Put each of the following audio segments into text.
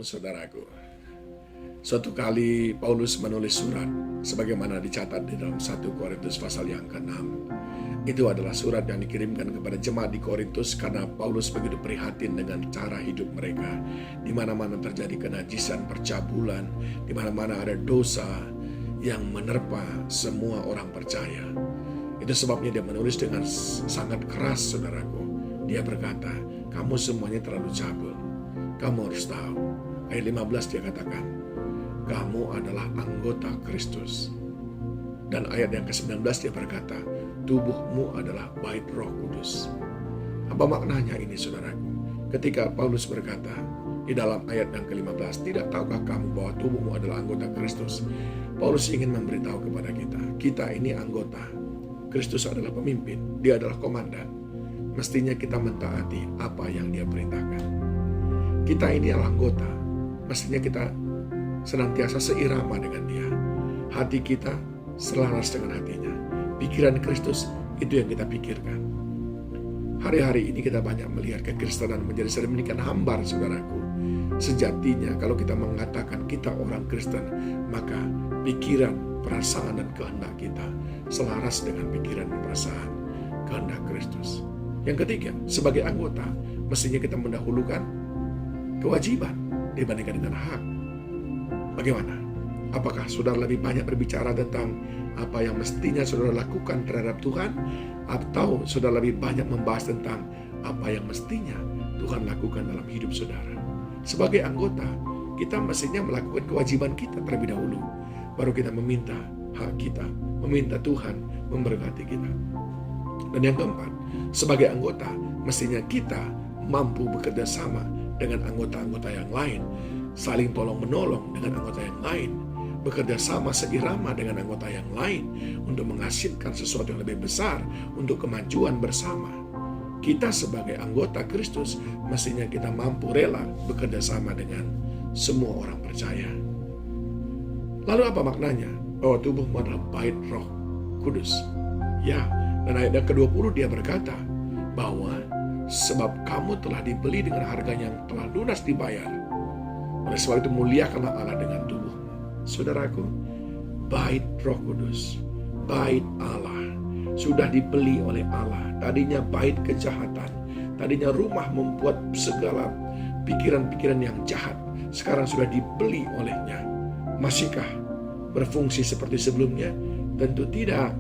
saudaraku. Suatu kali Paulus menulis surat sebagaimana dicatat di dalam 1 Korintus pasal yang ke-6. Itu adalah surat yang dikirimkan kepada jemaat di Korintus karena Paulus begitu prihatin dengan cara hidup mereka. Di mana-mana terjadi kenajisan, percabulan, di mana-mana ada dosa yang menerpa semua orang percaya. Itu sebabnya dia menulis dengan sangat keras, saudaraku. Dia berkata, kamu semuanya terlalu cabul. Kamu harus tahu. Ayat 15 dia katakan, kamu adalah anggota Kristus. Dan ayat yang ke-19 dia berkata, tubuhmu adalah bait Roh Kudus. Apa maknanya ini, saudaraku? Ketika Paulus berkata di dalam ayat yang ke-15, tidak tahukah kamu bahwa tubuhmu adalah anggota Kristus? Paulus ingin memberitahu kepada kita ini anggota. Kristus adalah pemimpin, dia adalah komandan. Mestinya kita mentaati apa yang dia perintahkan. Kita ini adalah anggota, mestinya kita senantiasa seirama dengan dia. Hati kita selaras dengan hatinya. Pikiran Kristus itu yang kita pikirkan. Hari-hari ini kita banyak melihat kekristenan menjadi sedemikian hambar, saudaraku. Sejatinya kalau kita mengatakan kita orang Kristen, maka pikiran, perasaan, dan kehendak kita selaras dengan pikiran dan perasaan kehendak Kristus. Yang ketiga, sebagai anggota, mestinya kita mendahulukan kewajiban dibandingkan dengan hak. Bagaimana? Apakah saudara lebih banyak berbicara tentang apa yang mestinya saudara lakukan terhadap Tuhan, atau saudara lebih banyak membahas tentang apa yang mestinya Tuhan lakukan dalam hidup saudara? Sebagai anggota, kita mestinya melakukan kewajiban kita terlebih dahulu, baru kita meminta hak kita, meminta Tuhan memberkati kita. Dan yang keempat, sebagai anggota, mestinya kita mampu bekerja sama dengan anggota-anggota yang lain, saling tolong-menolong dengan anggota yang lain, bekerja sama seirama dengan anggota yang lain untuk menghasilkan sesuatu yang lebih besar untuk kemajuan bersama. Kita sebagai anggota Kristus mestinya kita mampu rela bekerja sama dengan semua orang percaya. Lalu apa maknanya? Bahwa tubuhmu adalah bait Roh Kudus. Ya, dan ayat yang ke-20 dia berkata bahwa sebab kamu telah dibeli dengan harga yang telah lunas dibayar. Oleh sebab itu muliakanlah Allah dengan tubuhmu. Saudaraku, bait Roh Kudus, bait Allah, sudah dibeli oleh Allah. Tadinya bait kejahatan, tadinya rumah membuat segala pikiran-pikiran yang jahat, sekarang sudah dibeli olehnya. Masihkah berfungsi seperti sebelumnya? Tentu tidak.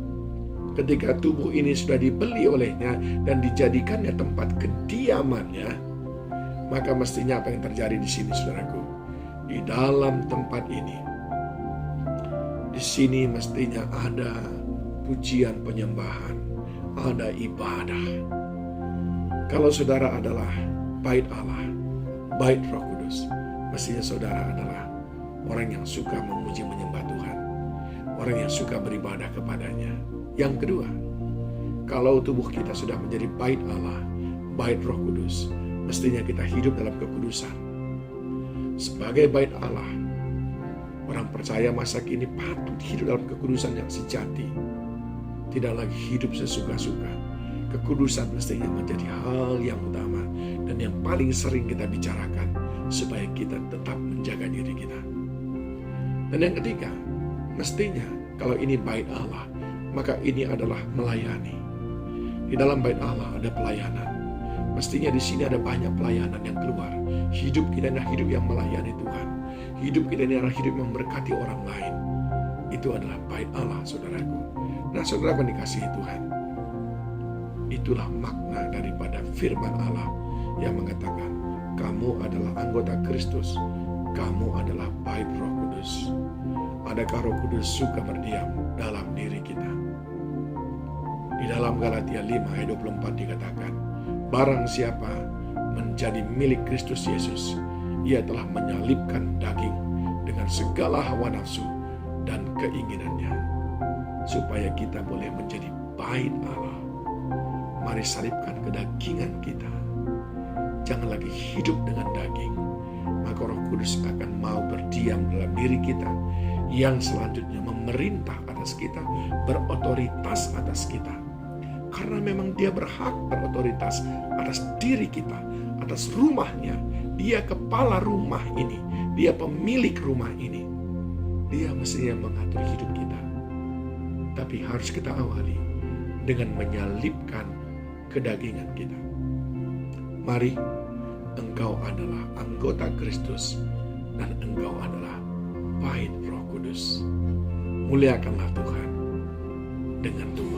Ketika tubuh ini sudah dibeli olehnya dan dijadikannya tempat kediamannya, maka mestinya apa yang terjadi di sini, saudaraku? Di dalam tempat ini, di sini mestinya ada pujian penyembahan, ada ibadah. Kalau saudara adalah bait Allah, bait Roh Kudus, mestinya saudara adalah orang yang suka memuji menyembah Tuhan, orang yang suka beribadah kepadanya. Yang kedua, kalau tubuh kita sudah menjadi bait Allah, bait Roh Kudus, mestinya kita hidup dalam kekudusan. Sebagai bait Allah, orang percaya masa kini patut hidup dalam kekudusan yang sejati. Tidak lagi hidup sesuka-suka. Kekudusan mestinya menjadi hal yang utama dan yang paling sering kita bicarakan supaya kita tetap menjaga diri kita. Dan yang ketiga, mestinya kalau ini bait Allah, maka ini adalah melayani. Di dalam bait Allah ada pelayanan. Mestinya di sini ada banyak pelayanan yang keluar. Hidup kita adalah hidup yang melayani Tuhan. Hidup kita adalah hidup yang memberkati orang lain. Itu adalah bait Allah, saudaraku. Nah, saudara yang dikasihi Tuhan, itulah makna daripada firman Allah yang mengatakan, kamu adalah anggota Kristus, kamu adalah bait Roh Kudus. Adakah Roh Kudus suka berdiam dalam diri kita? Di dalam Galatia 5 ayat 24 dikatakan, barang siapa menjadi milik Kristus Yesus, ia telah menyalibkan daging dengan segala hawa nafsu dan keinginannya, supaya kita boleh menjadi bait Allah. Mari salibkan kedagingan kita. Jangan lagi hidup dengan daging, maka Roh Kudus akan mau berdiam dalam diri kita, yang selanjutnya memerintah atas kita, berotoritas atas kita. Karena memang dia berhak berotoritas atas diri kita, atas rumahnya. Dia kepala rumah ini. Dia pemilik rumah ini. Dia mestinya mengatur hidup kita. Tapi harus kita awali dengan menyalibkan kedagingan kita. Mari, engkau adalah anggota Kristus dan engkau adalah bait Roh Kudus. Muliakanlah Tuhan dengan Tuhan.